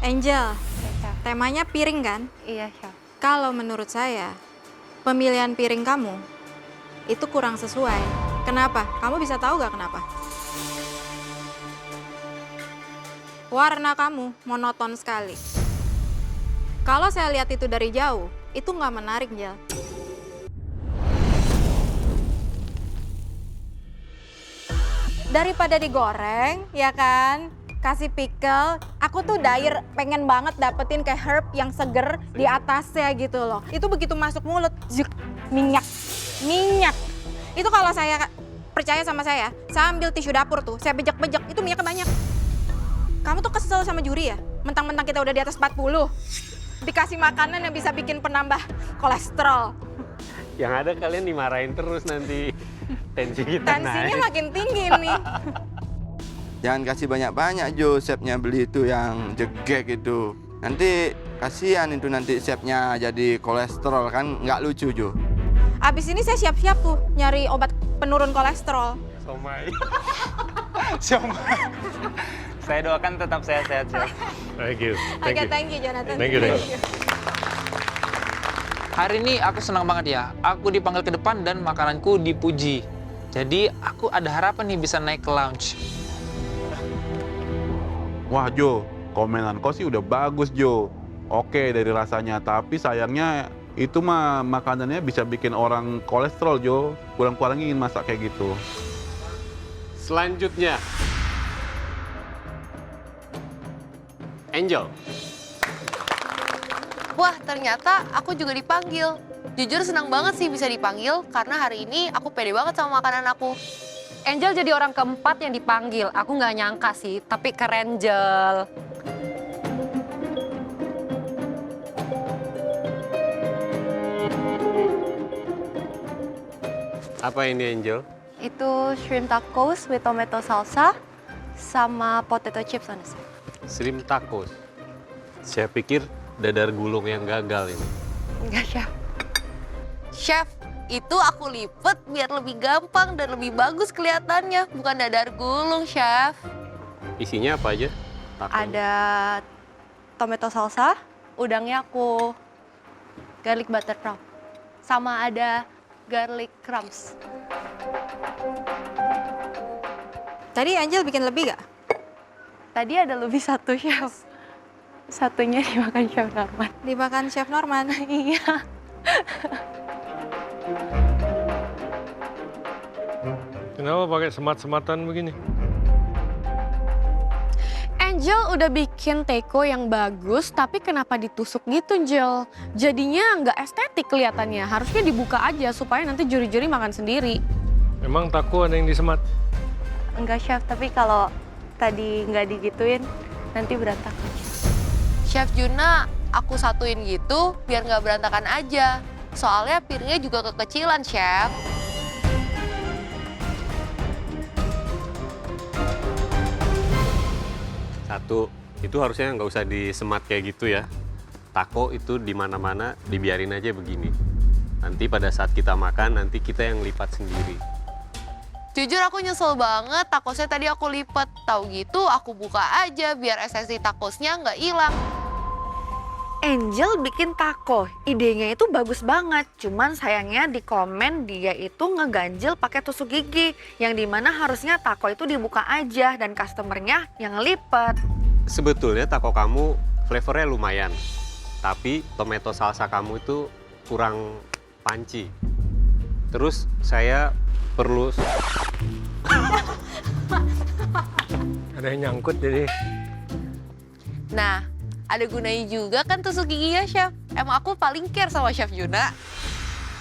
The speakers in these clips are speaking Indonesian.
Angel, Iya, Chef. temanya piring kan? Iya, Chef. Kalau menurut saya, pemilihan piring kamu itu kurang sesuai. Kenapa? Kamu bisa tahu gak kenapa? Warna kamu monoton sekali. Kalau saya lihat itu dari jauh, itu nggak menarik, Jel. Daripada digoreng, ya kan? Kasih pickle, aku tuh pengen banget dapetin kayak herb yang seger di atasnya gitu loh. Itu begitu masuk mulut, zuk, minyak. Itu kalau saya percaya sama saya ambil tisu dapur tuh, saya bejek-bejek, itu minyaknya banyak. Kamu tuh kesel sama juri ya? Mentang-mentang kita udah di atas 40, dikasih makanan yang bisa bikin penambah kolesterol. Yang ada kalian dimarahin terus nanti. Tensi kita Tensinya naik. makin tinggi nih. Jangan kasih banyak-banyak Jo, chefnya beli itu yang jegek itu. Nanti kasihan itu nanti chefnya jadi kolesterol kan nggak lucu Jo. Abis ini saya siap-siap tuh nyari obat penurun kolesterol. Somai. Saya doakan tetap sehat-sehat, Chef. Thank you. Oke, thank you Jonathan. Thank you. Hari ini aku senang banget ya. Aku dipanggil ke depan dan makananku dipuji. Jadi aku ada harapan nih bisa naik ke lounge. Wah Jo, komenan kau sih udah bagus Jo. Oke dari rasanya, tapi sayangnya itu mah makanannya bisa bikin orang kolesterol Jo. Kurang-kurang ingin masak kayak gitu. Selanjutnya, Angel. Wah, ternyata aku juga dipanggil. Jujur senang banget sih bisa dipanggil, karena hari ini aku pede banget sama makanan aku. Angel jadi orang keempat yang dipanggil. Aku nggak nyangka sih, tapi keren, Jel. Apa ini Angel? Itu shrimp tacos with tomato salsa sama potato chips on the side. Shrimp tacos. Saya pikir dadar gulung yang gagal ini. Enggak, Chef. Chef, itu aku lipet biar lebih gampang dan lebih bagus kelihatannya. Bukan dadar gulung, Chef. Isinya apa aja? Taco. Ada tomato salsa, udangnya aku garlic butter prawn. Sama ada garlic crumbs. Tadi Angel bikin lebih gak? Tadi ada lebih satu, Chef. Satunya dimakan Chef Norman. Dimakan Chef Norman. Iya. Kenapa pakai semat-sematan begini? Angel udah bikin teko yang bagus, tapi kenapa ditusuk gitu, Angel? Jadinya nggak estetik kelihatannya. Harusnya dibuka aja supaya nanti juri-juri makan sendiri. Emang taco ada yang disemat? Enggak, Chef. Tapi kalau tadi nggak digituin, nanti berantakan. Chef Juna, aku satuin gitu biar nggak berantakan aja. Soalnya piringnya juga kekecilan, Chef. Satu, itu harusnya nggak usah disemat kayak gitu ya. Taco itu di mana-mana dibiarin aja begini. Nanti pada saat kita makan, nanti kita yang lipat sendiri. Jujur aku nyesel banget, tacosnya tadi aku lipet. Tahu gitu aku buka aja biar esensi tacosnya nggak hilang. Angel bikin taco, idenya itu bagus banget. Cuman sayangnya di komen dia itu ngeganjel pakai tusuk gigi. Yang dimana harusnya taco itu dibuka aja dan customernya yang lipet. Sebetulnya taco kamu flavornya lumayan. Tapi tomato salsa kamu itu kurang panci. Terus saya perlu... Ada yang nyangkut jadi... Nah, ada gunanya juga kan tusuk giginya, Chef. Emang aku paling care sama Chef Juna.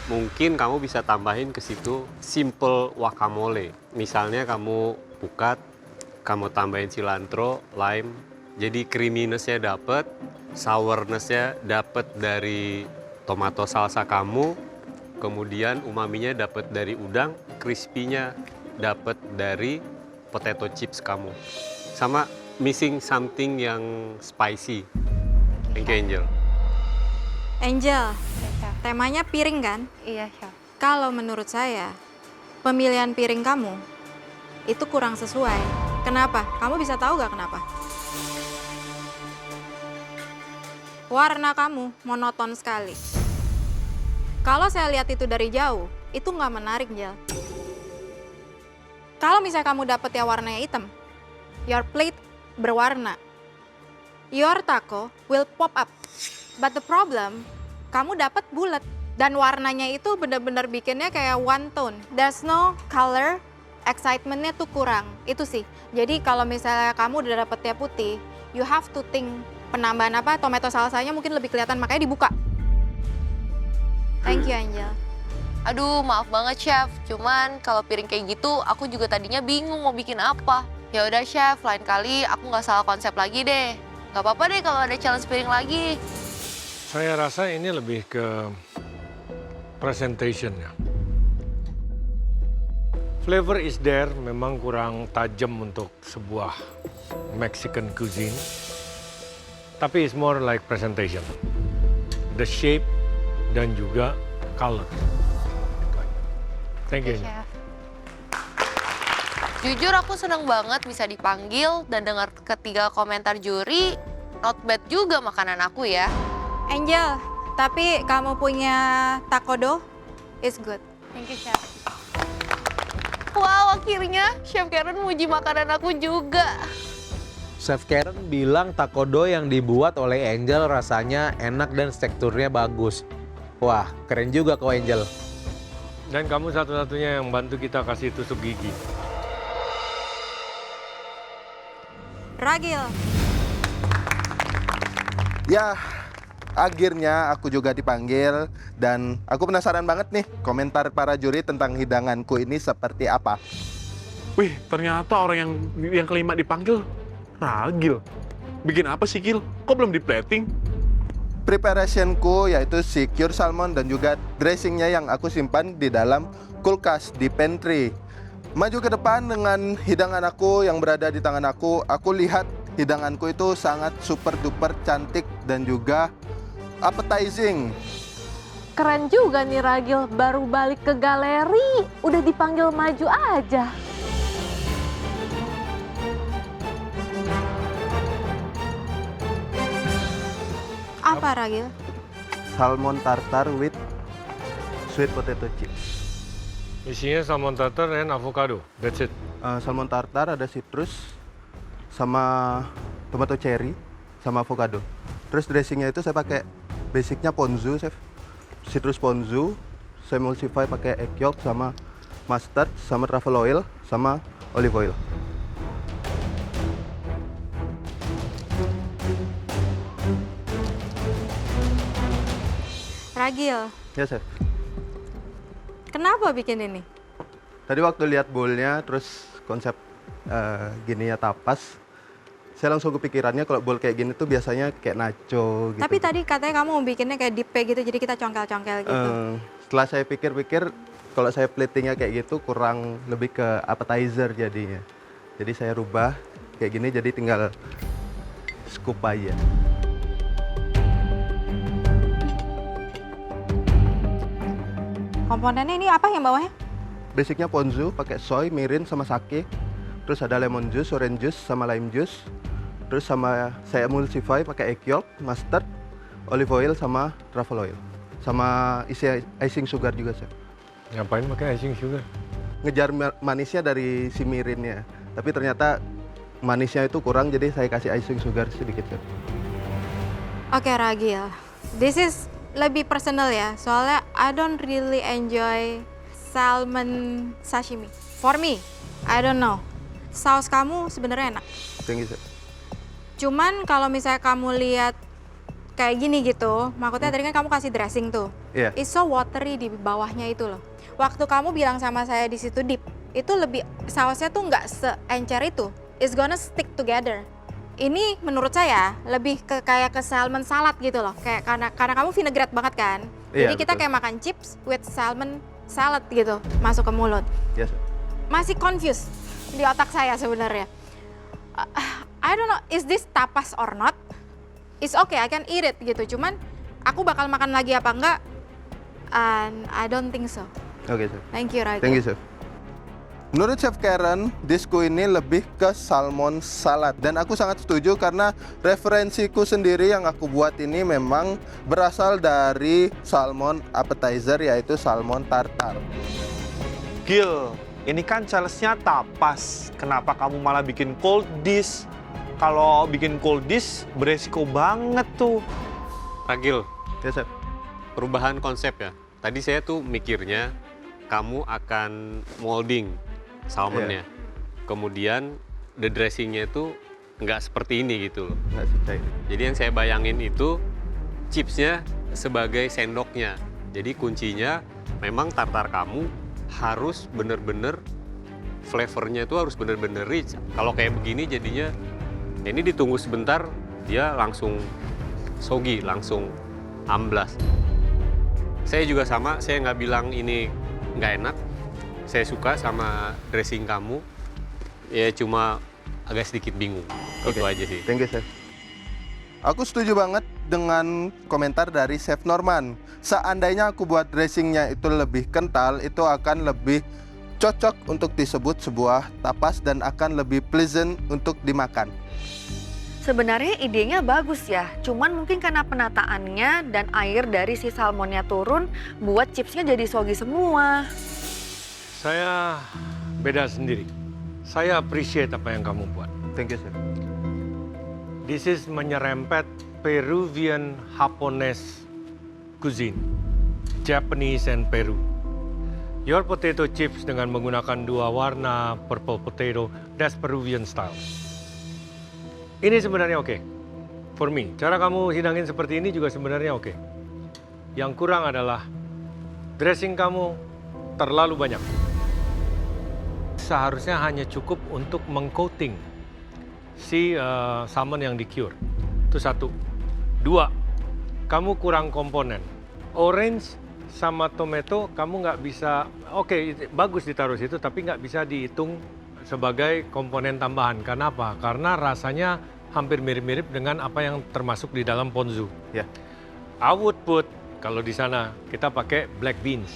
Mungkin kamu bisa tambahin ke situ simple guacamole. Misalnya kamu pukat, kamu tambahin cilantro, lime. Jadi creaminess-nya dapet, sourness-nya dapet dari tomato salsa kamu. Kemudian umaminya dapet dari udang, crispy-nya dapet dari potato chips kamu. Sama missing something yang spicy. Thank you, Angel. Angel, Iya, Chef. temanya piring kan? Iya, Chef. Kalau menurut saya, pemilihan piring kamu itu kurang sesuai. Kenapa? Kamu bisa tahu gak kenapa? warna kamu monoton sekali. Kalau saya lihat itu dari jauh, itu nggak menarik, Jel. Kalau misalnya kamu dapet ya warnanya hitam, your plate berwarna, your taco will pop up. But the problem, kamu dapat bulat dan warnanya itu benar-benar bikinnya kayak one tone. There's no color, excitementnya tuh kurang. Itu sih. Jadi kalau misalnya kamu udah dapetnya putih, you have to think penambahan apa, tomato salsanya mungkin lebih kelihatan, makanya dibuka. Thank you, Angel. Aduh, maaf banget chef. Cuman kalau piring kayak gitu, aku juga tadinya bingung mau bikin apa. Ya udah chef, lain kali aku nggak salah konsep lagi deh. Nggak apa-apa deh kalau ada challenge piring lagi. Saya rasa ini lebih ke presentation-nya. Flavor is there, memang kurang tajam untuk sebuah Mexican cuisine. Tapi it's more like presentation. The shape dan juga color. Thank you. Chef. Jujur aku seneng banget bisa dipanggil dan dengar ketiga komentar juri. Not bad juga makanan aku ya. Angel, tapi kamu punya taco dough is good. Thank you, Chef. Wow, akhirnya Chef Karen muji makanan aku juga. Chef Karen bilang taco dough yang dibuat oleh Angel rasanya enak dan teksturnya bagus. Wah, keren juga kok Angel. Dan kamu satu-satunya yang bantu kita kasih tusuk gigi. Ragil, Ya, akhirnya aku juga dipanggil dan aku penasaran banget nih komentar para juri tentang hidanganku ini seperti apa. Wih, ternyata orang yang kelima dipanggil Ragil. Bikin apa sih, Gil? Kok belum di-plating? Preparationku yaitu si cured salmon dan juga dressingnya yang aku simpan di dalam kulkas di pantry. Maju ke depan dengan hidangan aku yang berada di tangan aku lihat hidanganku itu sangat super duper cantik dan juga appetizing. Keren juga nih Ragil, baru balik ke galeri, udah dipanggil maju aja. apa Ragil? Salmon tartar with sweet potato chips. Isinya salmon tartar dan avocado, that's it. Salmon tartar ada citrus sama tomato cherry sama avocado. Terus dressingnya itu saya pakai basicnya ponzu, chef. Citrus ponzu, saya emulsify pakai egg yolk sama mustard sama truffle oil sama olive oil. Ragil, Ya, chef. kenapa bikin ini? Tadi waktu lihat bowl-nya terus konsep gininya tapas, saya langsung kepikirannya kalau bowl kayak gini tuh biasanya kayak nacho gitu. Tapi tadi katanya kamu mau bikinnya kayak dipe gitu, jadi kita congkel-congkel gitu. Setelah saya pikir-pikir, kalau saya platingnya kayak gitu kurang lebih ke appetizer jadinya. Jadi saya rubah kayak gini, jadi tinggal scoop aja. Komponennya ini apa yang bawahnya? Basicnya ponzu, pakai soy, mirin, sama sake. Terus ada lemon juice, orange juice, sama lime juice. Terus sama saya emulsify pakai egg yolk, mustard, olive oil, sama truffle oil. Sama isi icing sugar juga, chef. Ngapain pakai icing sugar? Ngejar manisnya dari si mirinnya. Tapi ternyata manisnya itu kurang, jadi saya kasih icing sugar sedikit, chef. Oke Ragil, this is lebih personal ya, soalnya I don't really enjoy salmon sashimi. For me, I don't know. Saus kamu sebenarnya enak. Thank you, chef. Cuman kalau misalnya kamu lihat kayak gini gitu, maksudnya tadi kan kamu kasih dressing tuh. Iya. It's so watery di bawahnya itu loh. Waktu kamu bilang sama saya di situ dip, itu lebih sausnya tuh nggak seencer itu. It's gonna stick together. Ini menurut saya lebih ke kayak ke salmon salad gitu loh. Kayak karena kamu vinaigrette banget kan. Iya, Jadi kita betul. kayak makan chips with salmon salad gitu masuk ke mulut. Yes, chef. Masih confused di otak saya sebenarnya. I don't know, is this tapas or not? It's okay, I can eat it gitu. Cuman aku bakal makan lagi apa enggak? And I don't think so. Oke, chef. Thank you, Ragil. Thank you, chef. Menurut Chef Karen, disku ini lebih ke salmon salad. Dan aku sangat setuju karena referensiku sendiri yang aku buat ini memang berasal dari salmon appetizer, yaitu salmon tartar. Gil, ini kan challenge-nya tapas. Kenapa kamu malah bikin cold dish? Kalau bikin cold dish beresiko banget tuh. Ragil, Ya, Chef. perubahan konsep ya. Tadi saya tuh mikirnya kamu akan molding salmonnya. Kemudian the dressingnya itu nggak seperti ini gitu loh. Nggak sih. Jadi yang saya bayangin itu chipsnya sebagai sendoknya. Jadi kuncinya memang tartar kamu harus bener-bener flavornya itu harus bener-bener rich. Kalau kayak begini jadinya ini ditunggu sebentar dia langsung soggy, langsung amblas. Saya juga sama, saya nggak bilang ini nggak enak. Saya suka sama dressing kamu, ya cuma agak sedikit bingung. Itu aja sih. Thank you, Chef. Aku setuju banget dengan komentar dari Chef Norman. Seandainya aku buat dressingnya itu lebih kental, itu akan lebih cocok untuk disebut sebuah tapas dan akan lebih pleasant untuk dimakan. Sebenarnya idenya bagus ya, cuman mungkin karena penataannya dan air dari si salmonnya turun, buat chipsnya jadi soggy semua. Saya beda sendiri. Saya appreciate apa yang kamu buat. Thank you, Chef. This is menyerempet Peruvian Japanese cuisine, Japanese and Peru. Your potato chips dengan menggunakan dua warna purple potato, that's Peruvian style. Ini sebenarnya oke. For me, cara kamu hidangin seperti ini juga sebenarnya oke. Yang kurang adalah dressing kamu terlalu banyak. Seharusnya hanya cukup untuk mengcoating si salmon yang di-cure. Itu satu. Dua, kamu kurang komponen. Orange sama tomato kamu nggak bisa, oke, bagus ditaruh situ, tapi nggak bisa dihitung sebagai komponen tambahan. Karena apa? Karena rasanya hampir mirip-mirip dengan apa yang termasuk di dalam ponzu. Ya. I would put, kalau di sana kita pakai black beans.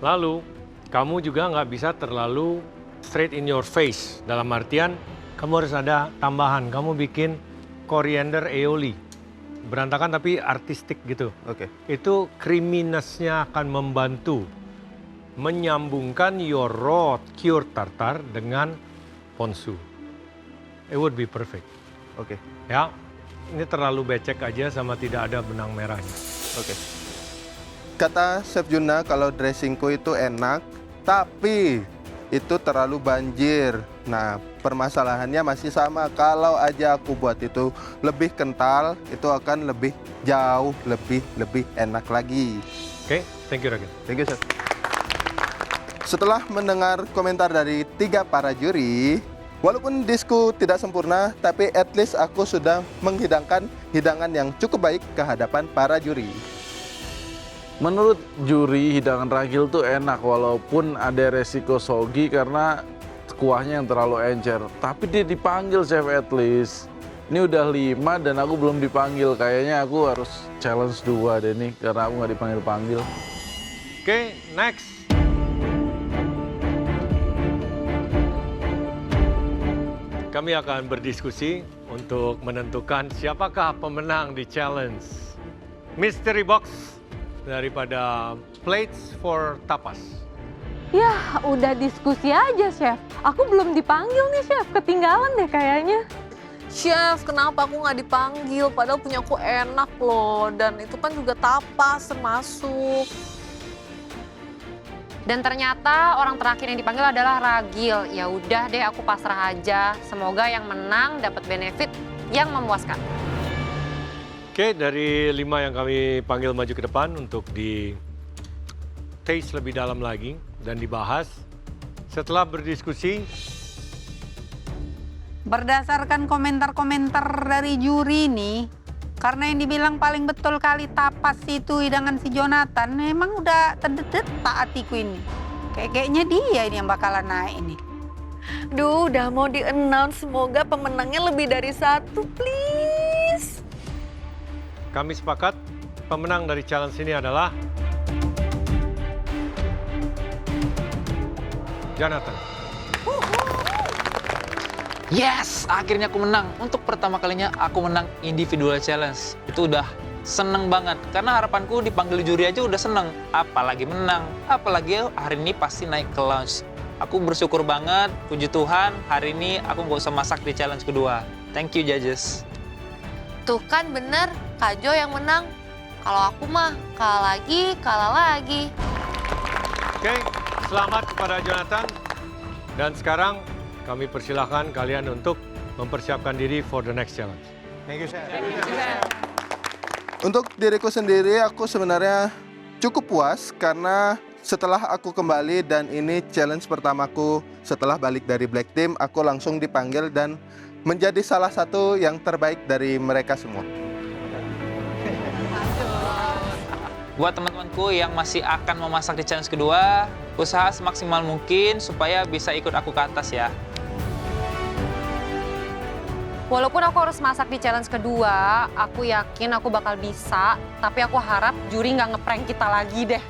Lalu, kamu juga nggak bisa terlalu straight in your face. Dalam artian, kamu harus ada tambahan. Kamu bikin coriander aioli. Berantakan tapi artistik gitu. Oke. Itu creaminess-nya akan membantu menyambungkan your raw cured tartar dengan ponzu. It would be perfect. Oke. Ya, ini terlalu becek aja sama tidak ada benang merahnya. Oke. Kata Chef Juna kalau dressingku itu enak, tapi itu terlalu banjir. Nah, permasalahannya masih sama. Kalau aja aku buat itu lebih kental, itu akan lebih jauh, lebih enak lagi. Oke, thank you Ragil. Thank you, Chef. Setelah mendengar komentar dari 3 para juri, walaupun disku tidak sempurna, tapi at least aku sudah menghidangkan hidangan yang cukup baik ke hadapan para juri. Menurut juri, hidangan Ragil tuh enak walaupun ada resiko soggy karena kuahnya yang terlalu encer. Tapi dia dipanggil Chef at least. Ini udah 5 dan aku belum dipanggil. Kayaknya aku harus challenge 2 deh nih karena aku nggak dipanggil-panggil. Oke, next. Kami akan berdiskusi untuk menentukan siapakah pemenang di challenge Mystery Box daripada Plates for Tapas. Yah, udah diskusi aja, Chef. Aku belum dipanggil nih, Chef. Ketinggalan deh kayaknya. Chef, kenapa aku nggak dipanggil? Padahal punya aku enak loh. Dan itu kan juga tapas termasuk. Dan ternyata orang terakhir yang dipanggil adalah Ragil. Ya udah deh, aku pasrah aja. Semoga yang menang dapat benefit yang memuaskan. Oke, dari 5 yang kami panggil maju ke depan untuk di taste lebih dalam lagi dan dibahas. Setelah berdiskusi, berdasarkan komentar-komentar dari juri nih, karena yang dibilang paling betul kali tapas itu hidangan si Jonathan, memang udah terdetek hatiku ini. Kayaknya dia ini yang bakalan naik ini. Duh, udah mau di-announce, semoga pemenangnya lebih dari 1, please. kami sepakat pemenang dari challenge ini adalah Jonathan. Yes, akhirnya aku menang. Untuk pertama kalinya aku menang individual challenge. Itu udah seneng banget. Karena harapanku dipanggil juri aja udah seneng. Apalagi menang. Apalagi hari ini pasti naik ke lounge. Aku bersyukur banget, puji Tuhan, hari ini aku nggak usah masak di challenge kedua. Thank you, judges. Tuh kan bener, Kak Jo yang menang. Kalau aku mah kalah lagi. Oke, selamat kepada Jonathan. Dan sekarang kami persilahkan kalian untuk mempersiapkan diri for the next challenge. Thank you, Chef. Untuk diriku sendiri, aku sebenarnya cukup puas karena setelah aku kembali dan ini challenge pertamaku setelah balik dari Black Team, aku langsung dipanggil dan menjadi salah satu yang terbaik dari mereka semua. Buat teman-temanku yang masih akan memasak di challenge kedua, usaha semaksimal mungkin supaya bisa ikut aku ke atas ya. Walaupun aku harus masak di challenge kedua, aku yakin aku bakal bisa. Tapi aku harap juri nggak ngeprank kita lagi deh.